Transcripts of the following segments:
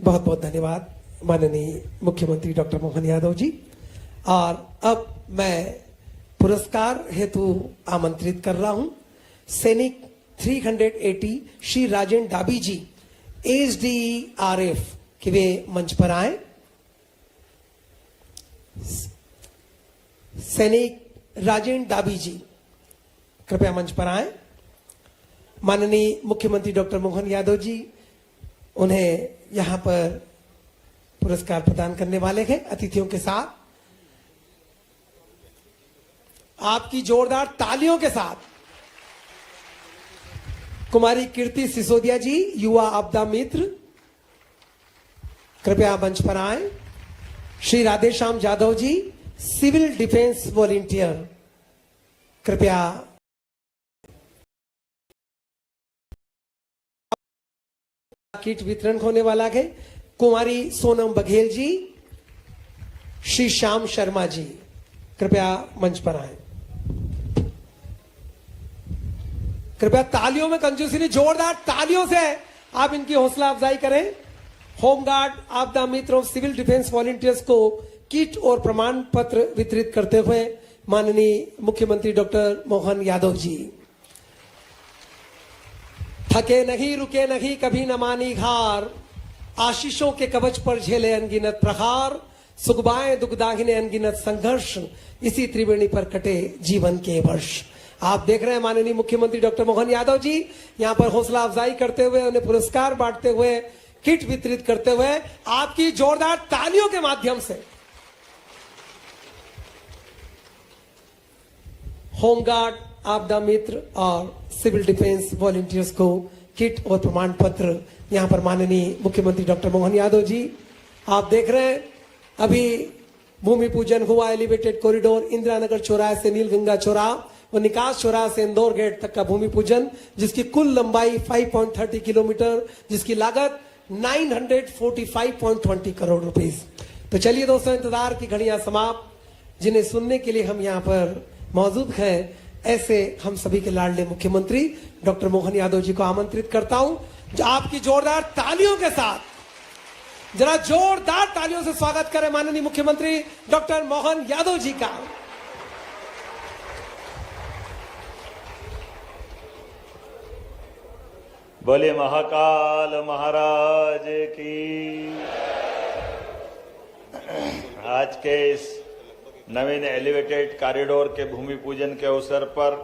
बहुत बहुत धन्यवाद माननीय मुख्यमंत्री डॉक्टर मोहन यादव जी। और अब मैं पुरस्कार हेतु आमंत्रित कर रहा हूं सैनिक 380 श्री राजेंद्र डाबी जी एसडीआरएफ कि वे मंच पर आए। सैनिक राजेंद्र डाबी जी कृपया मंच पर आए। माननीय मुख्यमंत्री डॉक्टर मोहन यादव जी उन्हें यहां पर पुरस्कार प्रदान करने वाले हैं अतिथियों के साथ। आपकी जोरदार तालियों के साथ कुमारी कीर्ति सिसोदिया जी युवा आपदा मित्र कृपया मंच पर आए। श्री राधेश्याम जाधव जी सिविल डिफेंस वॉलंटियर कृपया किट वितरण होने वाला है। कुमारी सोनम बघेल जी, श्री श्याम शर्मा जी कृपया मंच पर आए। कृपया तालियों में कंजूसी नहीं, जोरदार तालियों से आप इनकी हौसला अफजाई करें। होमगार्ड आपदा मित्र और सिविल डिफेंस वॉलंटियर्स को किट और प्रमाण पत्र वितरित करते हुए माननीय मुख्यमंत्री डॉक्टर मोहन यादव जी। थके नहीं रुके नहीं कभी न मानी हार, आशीषों के कवच पर झेले अनगिनत प्रहार, सुगबाएं दुखदाहिने अनगिनत संघर्ष, इसी त्रिवेणी पर कटे जीवन के वर्ष। आप देख रहे हैं माननीय मुख्यमंत्री डॉक्टर मोहन यादव जी यहां पर हौसला अफजाई करते हुए, उन्हें पुरस्कार बांटते हुए, किट वितरित करते हुए आपकी जोरदार तालियों के माध्यम से होमगार्ड आपदा मित्र और सिविल डिफेंस वॉलंटियर्स को किट और प्रमाण पत्र यहां पर माननीय मुख्यमंत्री डॉक्टर मोहन यादव जी। आप देख रहे हैं अभी भूमि पूजन हुआ एलिवेटेड कॉरिडोर इंदिरा नगर चौराहे से नीलगंगा चौराहा और निकास चौराहा से इंदौर गेट तक का भूमि पूजन, जिसकी कुल लंबाई 5.30 किलोमीटर, जिसकी लागत 945.20 करोड़ रुपीस। तो चलिए दोस्तों, इंतजार की घड़ियां समाप्त। जिन्हें सुनने के लिए हम यहाँ पर मौजूद हैं, ऐसे हम सभी के लाडले मुख्यमंत्री डॉक्टर मोहन यादव जी को आमंत्रित करता हूं, जो आपकी जोरदार तालियों के साथ जरा जोरदार तालियों से स्वागत करें माननीय मुख्यमंत्री डॉक्टर मोहन यादव जी का। बोले महाकाल महाराज की। आज के इस नवीन एलिवेटेड कॉरिडोर के भूमि पूजन के अवसर पर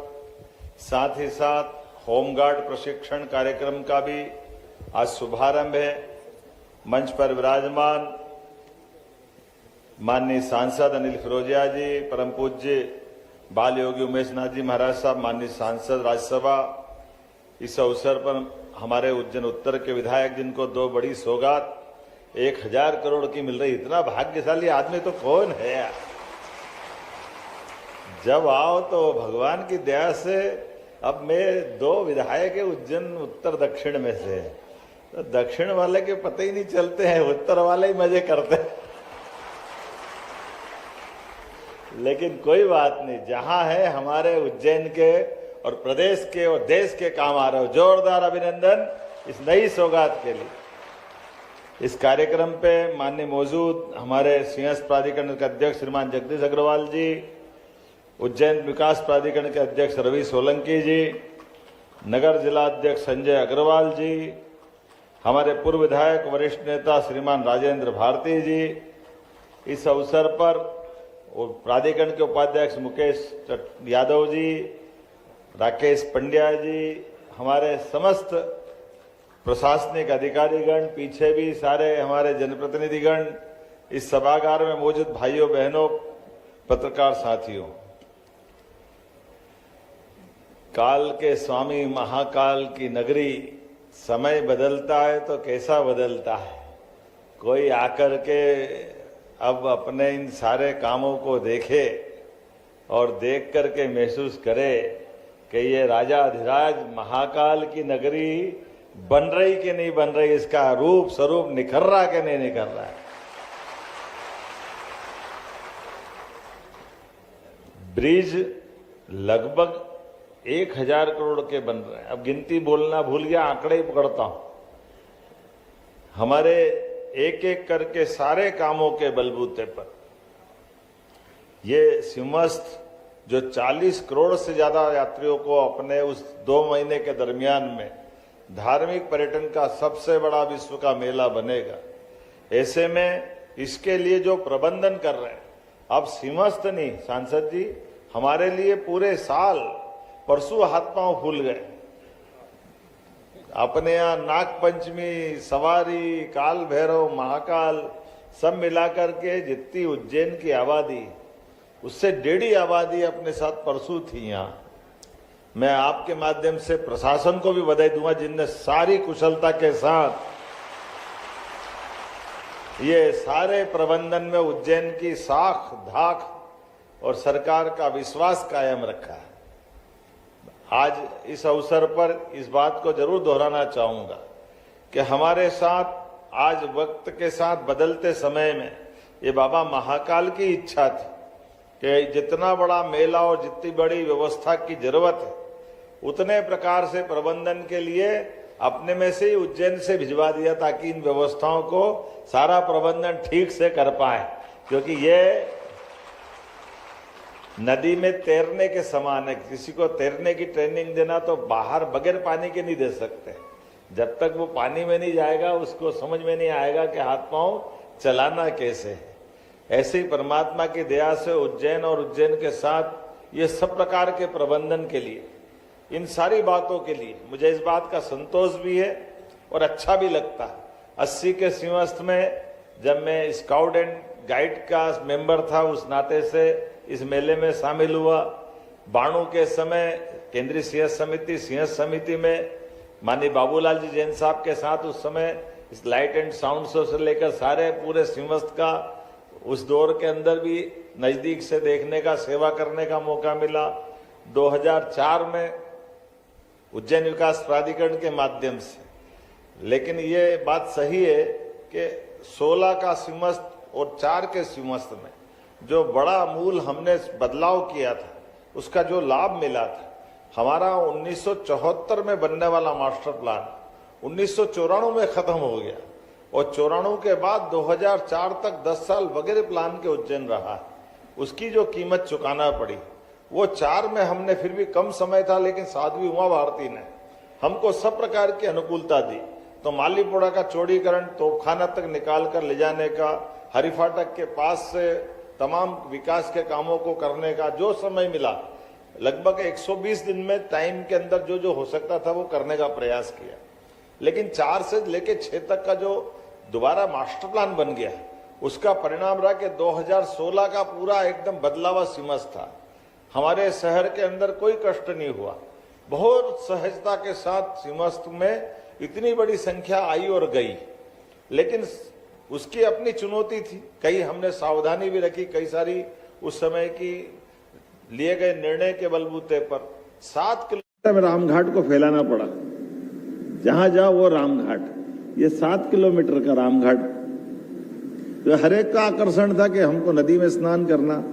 साथ ही साथ होमगार्ड प्रशिक्षण कार्यक्रम का भी आज शुभारंभ है। मंच पर विराजमान माननीय सांसद अनिल फिरोजिया जी, परम पूज्य बाल योगी उमेश नाथ जी महाराज साहब, माननीय सांसद राज्यसभा, इस अवसर पर हमारे उज्जैन उत्तर के विधायक जिनको 2 बड़ी सौगात 1000 करोड़ की मिल रही, इतना भाग्यशाली आदमी तो कौन है यार। जब आओ तो भगवान की दया से अब मैं 2 विधायक है उज्जैन उत्तर दक्षिण में से, तो दक्षिण वाले के पता ही नहीं चलते हैं, उत्तर वाले ही मजे करते हैं। लेकिन कोई बात नहीं, जहां है हमारे उज्जैन के और प्रदेश के और देश के काम आ रहे हो, जोरदार अभिनंदन इस नई सौगात के लिए। इस कार्यक्रम पे माननीय मौजूद हमारे सिंहस्थ प्राधिकरण के अध्यक्ष श्रीमान जगदीश अग्रवाल जी, उज्जैन विकास प्राधिकरण के अध्यक्ष रवि सोलंकी जी, नगर जिला अध्यक्ष संजय अग्रवाल जी, हमारे पूर्व विधायक वरिष्ठ नेता श्रीमान राजेंद्र भारती जी, इस अवसर पर प्राधिकरण के उपाध्यक्ष मुकेश यादव जी, राकेश पंड्या जी, हमारे समस्त प्रशासनिक अधिकारीगण, पीछे भी सारे हमारे जनप्रतिनिधिगण, इस सभागार में मौजूद भाइयों बहनों, पत्रकार साथियों, काल के स्वामी महाकाल की नगरी, समय बदलता है तो कैसा बदलता है। कोई आकर के अब अपने इन सारे कामों को देखे और देख करके महसूस करे कि ये राजाधिराज महाकाल की नगरी बन रही कि नहीं बन रही, इसका रूप स्वरूप निखर रहा कि नहीं निखर रहा है। ब्रिज लगभग 1000 करोड़ के बन रहे हैं। अब गिनती बोलना भूल गया, आंकड़े ही पकड़ता हूं। हमारे एक एक करके सारे कामों के बलबूते पर ये सिंहस्थ जो 40 करोड़ से ज्यादा यात्रियों को अपने उस 2 महीने के दरमियान में धार्मिक पर्यटन का सबसे बड़ा विश्व का मेला बनेगा। ऐसे में इसके लिए जो प्रबंधन कर रहे हैं, अब सिंहस्थ नहीं सांसद जी, हमारे लिए पूरे साल परसों हाथ पांव फूल गए। अपने यहाँ नाग पंचमी, सवारी, काल भैरव, महाकाल सब मिलाकर के जितनी उज्जैन की आबादी, उससे 1.5 आबादी अपने साथ परसों थी यहाँ। मैं आपके माध्यम से प्रशासन को भी बधाई दूंगा जिनने सारी कुशलता के साथ ये सारे प्रबंधन में उज्जैन की साख धाक और सरकार का विश्वास कायम रखा है। आज इस अवसर पर इस बात को जरूर दोहराना चाहूंगा कि हमारे साथ आज वक्त के साथ बदलते समय में ये बाबा महाकाल की इच्छा थी कि जितना बड़ा मेला और जितनी बड़ी व्यवस्था की जरूरत है उतने प्रकार से प्रबंधन के लिए अपने में से ही उज्जैन से भिजवा दिया ताकि इन व्यवस्थाओं को सारा प्रबंधन ठीक से कर पाए, क्योंकि ये नदी में तैरने के समान है। किसी को तैरने की ट्रेनिंग देना तो बाहर बगैर पानी के नहीं दे सकते। जब तक वो पानी में नहीं जाएगा उसको समझ में नहीं आएगा कि हाथ पांव चलाना कैसे है। ऐसे ही परमात्मा की दया से उज्जैन और उज्जैन के साथ ये सब प्रकार के प्रबंधन के लिए, इन सारी बातों के लिए मुझे इस बात का संतोष भी है और अच्छा भी लगता है। 80 के सिंहस्थ में जब मैं स्काउट एंड गाइड का मेंबर था उस नाते से इस मेले में शामिल हुआ। 92 के समय केंद्रीय सिंह समिति में माननीय बाबूलाल जी जैन साहब के साथ उस समय इस लाइट एंड साउंड शो से लेकर सारे पूरे सिंहस्थ का उस दौर के अंदर भी नजदीक से देखने का, सेवा करने का मौका मिला। 2004 में उज्जैन विकास प्राधिकरण के माध्यम से। लेकिन ये बात सही है कि 16 का सिंहस्थ और 4 के सिंहस्थ में जो बड़ा मूल हमने बदलाव किया था उसका जो लाभ मिला था, हमारा 1974 में बनने वाला मास्टर प्लान 1994 में खत्म हो गया और 94 के बाद 2004 तक 10 साल वगैरह प्लान के उज्जैन रहा। उसकी जो कीमत चुकाना पड़ी वो 4 में हमने फिर भी कम समय था, लेकिन साध्वी उमा भारती ने हमको सब प्रकार की अनुकूलता दी। तो मालीपुड़ा का चौड़ीकरण तोपखाना तक निकाल कर ले जाने का, हरिफाटक के पास से तमाम विकास के कामों को करने का जो समय मिला, लगभग 120 दिन में टाइम के अंदर जो जो हो सकता था वो करने का प्रयास किया। लेकिन 4 से लेके 6 तक का जो दोबारा मास्टर प्लान बन गया उसका परिणाम रहा कि 2016 का पूरा एकदम बदला हुआ सिंहस्थ था। हमारे शहर के अंदर कोई कष्ट नहीं हुआ, बहुत सहजता के साथ सिंहस्थ में इतनी बड़ी संख्या आई और गई। लेकिन उसकी अपनी चुनौती थी, कई हमने सावधानी भी रखी, कई सारी उस समय की लिए गए निर्णय के बलबूते पर 7 किलोमीटर में रामघाट को फैलाना पड़ा। जहां जाओ वो रामघाट, ये 7 किलोमीटर का रामघाट। तो हर एक का आकर्षण था कि हमको नदी में स्नान करना।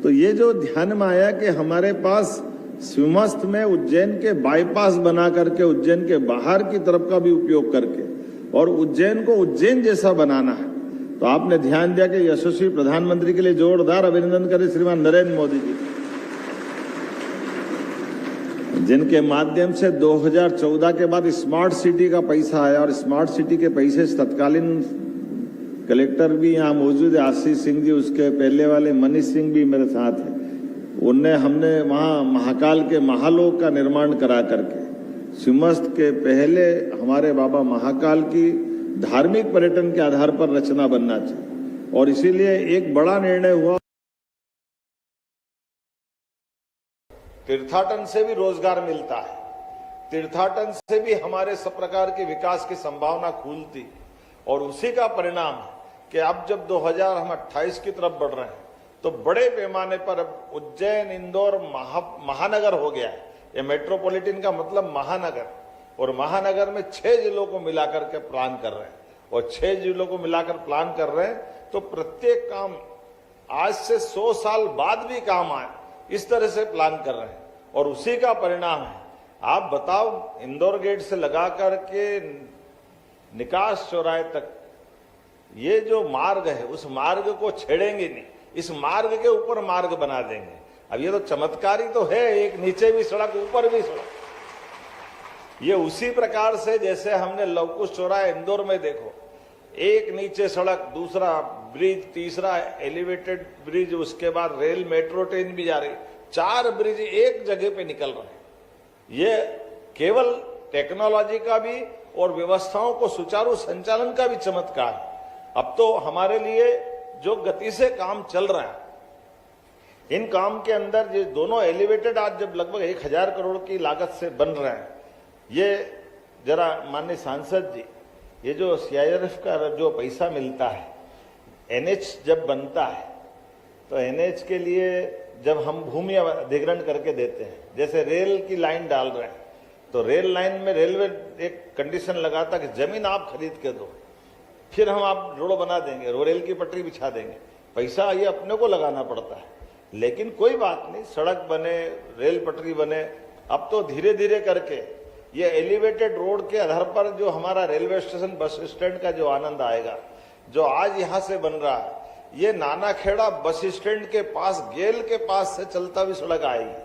तो ये जो ध्यान में आया कि हमारे पास सिंहस्थ में उज्जैन के बाईपास बना करके उज्जैन के बाहर की तरफ का भी उपयोग करके और उज्जैन को उज्जैन जैसा बनाना है, तो आपने ध्यान दिया कि यशस्वी प्रधानमंत्री के लिए जोरदार अभिनंदन करें श्रीमान नरेंद्र मोदी जी, जिनके माध्यम से 2014 के बाद स्मार्ट सिटी का पैसा आया और स्मार्ट सिटी के पैसे से तत्कालीन कलेक्टर भी यहाँ मौजूद है आशीष सिंह जी, उसके पहले वाले मनीष सिंह भी मेरे साथ है। हमने वहाँ महाकाल के महालोक का निर्माण करा करके सिंहस्थ के पहले हमारे बाबा महाकाल की धार्मिक पर्यटन के आधार पर रचना बनना चाहिए और इसीलिए एक बड़ा निर्णय हुआ। तीर्थाटन से भी रोजगार मिलता है, तीर्थाटन से भी हमारे सब प्रकार के विकास की संभावना खुलती और उसी का परिणाम है कि अब जब 2028 की तरफ बढ़ रहे हैं तो बड़े पैमाने पर अब उज्जैन इंदौर महानगर हो गया है। ये मेट्रोपॉलिटन का मतलब महानगर, और महानगर में 6 जिलों को मिलाकर के प्लान कर रहे हैं और 6 जिलों को मिलाकर प्लान कर रहे हैं। तो प्रत्येक काम आज से 100 साल बाद भी काम आए इस तरह से प्लान कर रहे हैं और उसी का परिणाम है। आप बताओ, इंदौर गेट से लगा करके निकास चौराहे तक ये जो मार्ग है उस मार्ग को छेड़ेंगे नहीं, इस मार्ग के ऊपर मार्ग बना देंगे। अब ये तो चमत्कारी तो है, एक नीचे भी सड़क ऊपर भी सड़क। ये उसी प्रकार से जैसे हमने लवकुश चौराहा इंदौर में देखो, एक नीचे सड़क, दूसरा ब्रिज, तीसरा एलिवेटेड ब्रिज, उसके बाद रेल मेट्रो ट्रेन भी जा रही, 4 ब्रिज एक जगह पे निकल रहे हैं। ये केवल टेक्नोलॉजी का भी और व्यवस्थाओं को सुचारू संचालन का भी चमत्कार है। अब तो हमारे लिए जो गति से काम चल रहा है, इन काम के अंदर ये दोनों एलिवेटेड आज जब लगभग 1000 करोड़ की लागत से बन रहे हैं, ये जरा माननीय सांसद जी, ये जो सीआईआरएफ का जो पैसा मिलता है, एनएच जब बनता है तो एनएच के लिए जब हम भूमि अधिग्रहण करके देते हैं, जैसे रेल की लाइन डाल रहे हैं, तो रेल लाइन में रेलवे एक कंडीशन लगाता कि जमीन आप खरीद के दो, फिर हम आप रोड बना देंगे, रेल की पटरी बिछा देंगे। पैसा ये अपने को लगाना पड़ता है, लेकिन कोई बात नहीं, सड़क बने, रेल पटरी बने। अब तो धीरे धीरे करके ये एलिवेटेड रोड के आधार पर जो हमारा रेलवे स्टेशन, बस स्टैंड का जो आनंद आएगा, जो आज यहां से बन रहा है, ये नानाखेड़ा बस स्टैंड के पास, गेल के पास से चलता हुई सड़क आएगी।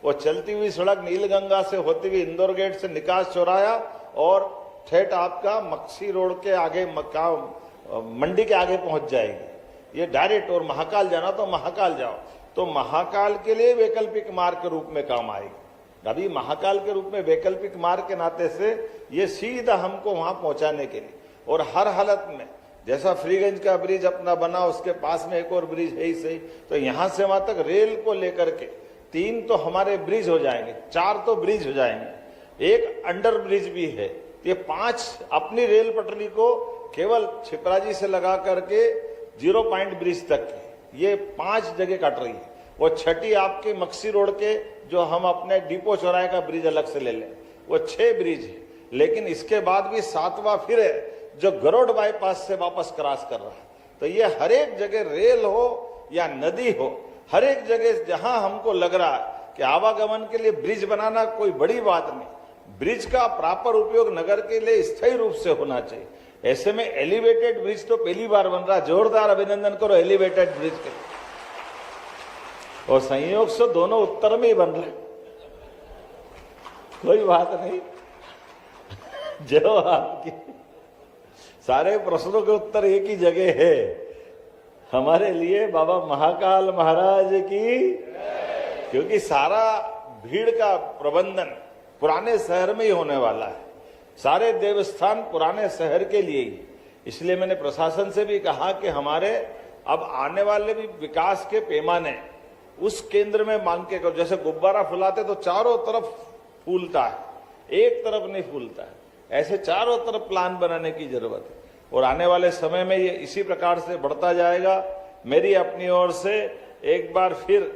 वो चलती हुई सड़क नीलगंगा से होती हुई इंदौर गेट से निकास चौराहा और ठेठ आपका मक्सी रोड के आगे मंडी के आगे पहुंच जाएगी ये डायरेक्ट। और महाकाल जाना तो महाकाल जाओ, तो महाकाल के लिए वैकल्पिक मार्ग के रूप में काम आएगी। अभी महाकाल के रूप में वैकल्पिक मार्ग के नाते से ये सीधा हमको वहां पहुंचाने के लिए, और हर हालत में जैसा फ्रीगंज का ब्रिज अपना बना, उसके पास में एक और ब्रिज है ही सही, तो यहां से वहां तक रेल को लेकर के 3 तो हमारे ब्रिज हो जाएंगे, 4 तो ब्रिज हो जाएंगे, एक अंडर ब्रिज भी है। ये 5 अपनी रेल पटरी को केवल छिपराजी से लगा करके 0 पॉइंट ब्रिज तक ये 5 जगह काट रही है। वो 6ठी आपके मक्सी रोड के जो हम अपने डिपो चौराहे का ब्रिज अलग से ले लें, वो 6 ब्रिज है। लेकिन इसके बाद भी 7वां फिर है जो गरुड़ बाईपास से वापस क्रॉस कर रहा है। तो ये हर एक जगह रेल हो या नदी हो, हर एक जगह जहां हमको लग रहा है कि आवागमन के लिए ब्रिज बनाना कोई बड़ी बात नहीं, ब्रिज का प्रॉपर उपयोग नगर के लिए स्थायी रूप से होना चाहिए। ऐसे में एलिवेटेड ब्रिज तो पहली बार बन रहा, जोरदार अभिनंदन करो एलिवेटेड ब्रिज के। और संयोग से दोनों उत्तर में ही बन रहे, कोई बात नहीं, जो आपकी सारे प्रश्नों के उत्तर एक ही जगह है। हमारे लिए बाबा महाकाल महाराज की, क्योंकि सारा भीड़ का प्रबंधन पुराने शहर में ही होने वाला है, सारे देवस्थान पुराने शहर के लिए ही। इसलिए मैंने प्रशासन से भी कहा कि हमारे अब आने वाले भी विकास के पैमाने उस केंद्र में मांग के करो। जैसे गुब्बारा फुलाते तो चारों तरफ फूलता है, एक तरफ नहीं फूलता है, ऐसे चारों तरफ प्लान बनाने की जरूरत है। और आने वाले समय में ये इसी प्रकार से बढ़ता जाएगा। मेरी अपनी ओर से एक बार फिर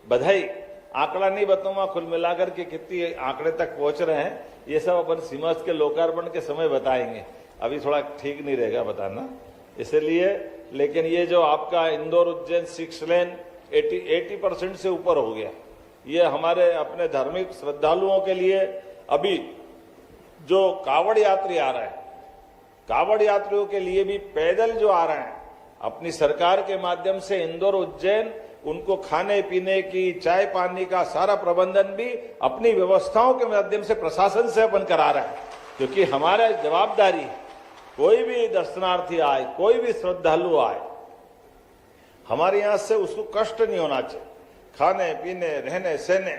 बधाई। आंकड़ा नहीं बताऊंगा कुल मिलाकर के कितनी आंकड़े तक पहुंच रहे हैं, ये सब अपन सीमांत के लोकार्पण के समय बताएंगे, अभी थोड़ा ठीक नहीं रहेगा बताना इसलिए। लेकिन ये जो आपका इंदौर उज्जैन 6 लेन 80% से ऊपर हो गया, ये हमारे अपने धार्मिक श्रद्धालुओं के लिए। अभी जो कावड़ यात्री आ रहे हैं, कावड़ यात्रियों के लिए भी पैदल जो आ रहे हैं, अपनी सरकार के माध्यम से इंदौर उज्जैन उनको खाने पीने की, चाय पानी का सारा प्रबंधन भी अपनी व्यवस्थाओं के माध्यम से प्रशासन से अपन करा रहे हैं। क्योंकि हमारा जवाबदारी है, कोई भी दर्शनार्थी आए, कोई भी श्रद्धालु आए, हमारे यहां से उसको कष्ट नहीं होना चाहिए, खाने पीने रहने सहने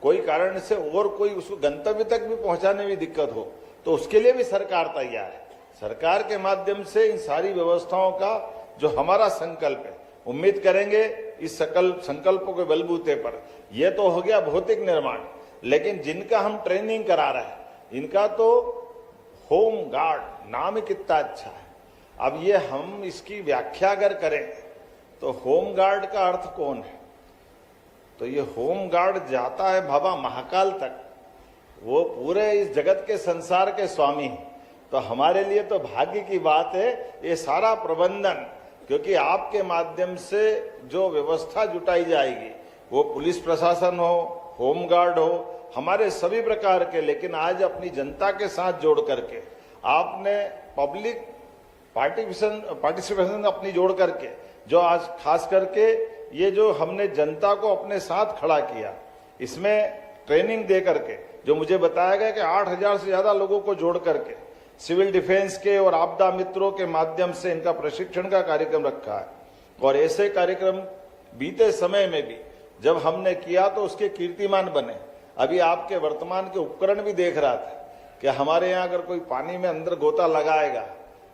कोई कारण से और कोई उसको गंतव्य तक भी पहुंचाने में दिक्कत हो तो उसके लिए भी सरकार तैयार है। सरकार के माध्यम से इन सारी व्यवस्थाओं का जो हमारा संकल्प है, उम्मीद करेंगे इस संकल्पों के बलबूते पर। यह तो हो गया भौतिक निर्माण, लेकिन जिनका हम ट्रेनिंग करा रहे हैं, इनका तो होम गार्ड नाम ही कितना अच्छा है। अब ये हम इसकी व्याख्या अगर करें तो होम गार्ड का अर्थ कौन है, तो ये होम गार्ड जाता है बाबा महाकाल तक, वो पूरे इस जगत के संसार के स्वामी हैं। तो हमारे लिए तो भाग्य की बात है ये सारा प्रबंधन, क्योंकि आपके माध्यम से जो व्यवस्था जुटाई जाएगी, वो पुलिस प्रशासन हो, होम गार्ड हो, हमारे सभी प्रकार के। लेकिन आज अपनी जनता के साथ जोड़ करके आपने पब्लिक पार्टिसिपेशन अपनी जोड़ करके जो आज खास करके ये जो हमने जनता को अपने साथ खड़ा किया, इसमें ट्रेनिंग दे करके जो मुझे बताया गया कि 8,000 से ज्यादा लोगों को जोड़ करके सिविल डिफेंस के और आपदा मित्रों के माध्यम से इनका प्रशिक्षण का कार्यक्रम रखा है। और ऐसे कार्यक्रम बीते समय में भी जब हमने किया तो उसके कीर्तिमान बने। अभी आपके वर्तमान के उपकरण भी देख रहा था कि हमारे यहाँ अगर कोई पानी में अंदर गोता लगाएगा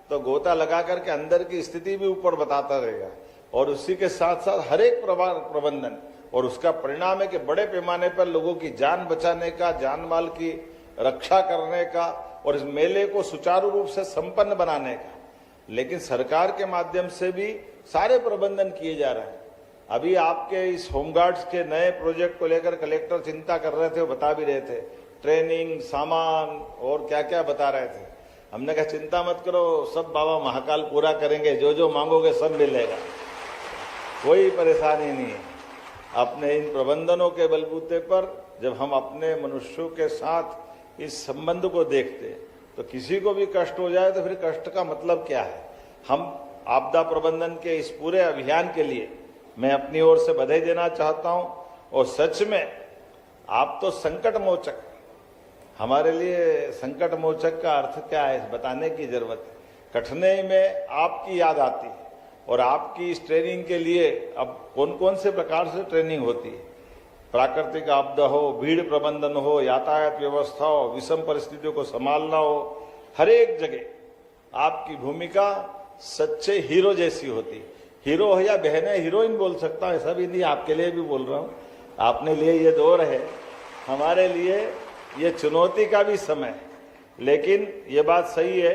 तो गोता लगा करके अंदर की स्थिति भी ऊपर बताता रहेगा, और उसी के साथ साथ हर एक प्रबंधन, और उसका परिणाम है कि बड़े पैमाने पर लोगों की जान बचाने का, जान माल की रक्षा करने का और इस मेले को सुचारू रूप से संपन्न बनाने का। लेकिन सरकार के माध्यम से भी सारे प्रबंधन किए जा रहे हैं। अभी आपके इस होमगार्ड्स के नए प्रोजेक्ट को लेकर कलेक्टर चिंता कर रहे थे, वो बता भी रहे थे, ट्रेनिंग, सामान और क्या क्या बता रहे थे। हमने कहा चिंता मत करो, सब बाबा महाकाल पूरा करेंगे, जो जो मांगोगे सब मिलेगा, कोई परेशानी नहीं है। अपने इन प्रबंधनों के बलबूते पर जब हम अपने मनुष्यों के साथ इस संबंध को देखते तो किसी को भी कष्ट हो जाए तो फिर कष्ट का मतलब क्या है। हम आपदा प्रबंधन के इस पूरे अभियान के लिए मैं अपनी ओर से बधाई देना चाहता हूं। और सच में आप तो संकट मोचक, हमारे लिए संकट मोचक का अर्थ क्या है बताने की जरूरत है। कठिनाई में आपकी याद आती है, और आपकी इस ट्रेनिंग के लिए अब कौन कौन से प्रकार से ट्रेनिंग होती है, प्राकृतिक आपदा हो, भीड़ प्रबंधन हो, यातायात व्यवस्था हो, विषम परिस्थितियों को संभालना हो, हर एक जगह आपकी भूमिका सच्चे हीरो जैसी होती। हीरो हो या बहने, हीरोइन बोल सकता हूं, ऐसा भी नहीं, आपके लिए भी बोल रहा हूं। आपने लिए ये दौर है, हमारे लिए ये चुनौती का भी समय है। लेकिन ये बात सही है,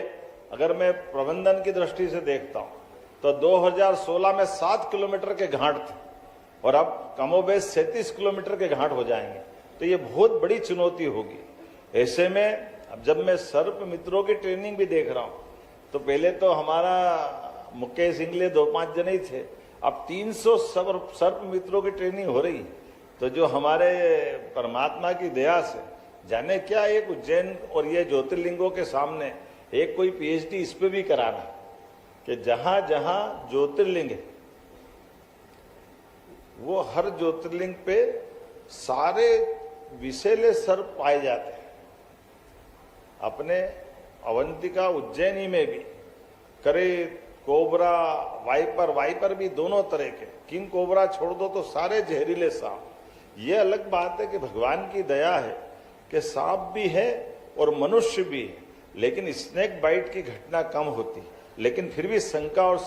अगर मैं प्रबंधन की दृष्टि से देखता हूं तो 2016 में 7 किलोमीटर के घाट थे और अब कमोबेश 37 किलोमीटर के घाट हो जाएंगे, तो ये बहुत बड़ी चुनौती होगी। ऐसे में अब जब मैं सर्प मित्रों की ट्रेनिंग भी देख रहा हूं तो पहले तो हमारा मुकेश इंगले 2-5 जने ही थे, अब 300 सर्प मित्रों की ट्रेनिंग हो रही। तो जो हमारे परमात्मा की दया से जाने क्या, एक उज्जैन और ये ज्योतिर्लिंगों के सामने एक कोई पीएचडी इस पे भी कराना कि जहां जहां ज्योतिर्लिंग है वो हर ज्योतिर्लिंग पे सारे विषैले सर्प पाए जाते हैं। अपने अवंतिका उज्जैनी में भी करेत, कोबरा, वाइपर भी दोनों तरह के, किंग कोबरा छोड़ दो तो सारे जहरीले सांप। ये अलग बात है कि भगवान की दया है कि सांप भी है और मनुष्य भी है, लेकिन स्नेक बाइट की घटना कम होती, लेकिन फिर भी शंका और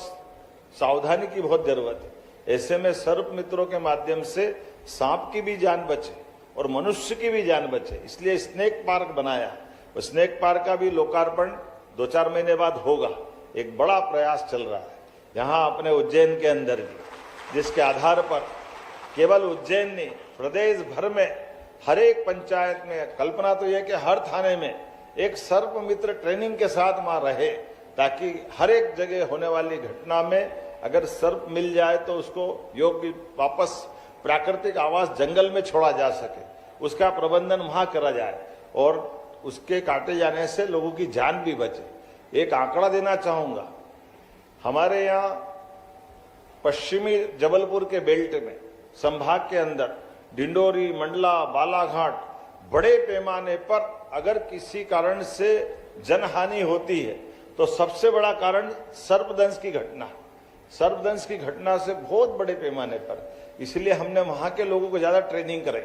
सावधानी की बहुत जरूरत है। ऐसे में सर्प मित्रों के माध्यम से सांप की भी जान बचे और मनुष्य की भी जान बचे, इसलिए स्नेक पार्क बनाया। और स्नेक पार्क का भी लोकार्पण 2-4 महीने बाद होगा। एक बड़ा प्रयास चल रहा है यहाँ अपने उज्जैन के अंदर भी, जिसके आधार पर केवल उज्जैन नहीं, प्रदेश भर में हर एक पंचायत में कल्पना तो यह कि हर थाने में एक सर्प मित्र ट्रेनिंग के साथ वहां रहे, ताकि हर एक जगह होने वाली घटना में अगर सर्प मिल जाए तो उसको योग्य वापस प्राकृतिक आवास जंगल में छोड़ा जा सके, उसका प्रबंधन वहां करा जाए और उसके काटे जाने से लोगों की जान भी बचे। एक आंकड़ा देना चाहूंगा, हमारे यहाँ पश्चिमी जबलपुर के बेल्ट में संभाग के अंदर डिंडोरी, मंडला, बालाघाट बड़े पैमाने पर अगर किसी कारण से जनहानि होती है तो सबसे बड़ा कारण सर्पदंश की घटना, सर्पदंश की घटना से बहुत बड़े पैमाने पर। इसलिए हमने वहां के लोगों को ज्यादा ट्रेनिंग कराई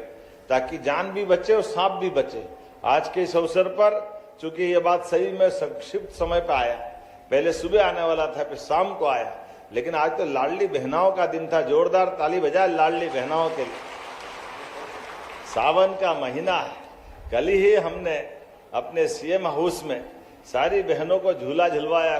ताकि जान भी बचे और सांप भी बचे। आज के इस अवसर पर चूंकि ये बात सही में संक्षिप्त समय पर आया, पहले सुबह आने वाला था फिर शाम को आया, लेकिन आज तो लाडली बहनाओं का दिन था। जोरदार ताली बजाए लाडली बहनाओं के लिए। सावन का महीना है, कल ही हमने अपने सीएम हाउस में सारी बहनों को झूला झुलवाया।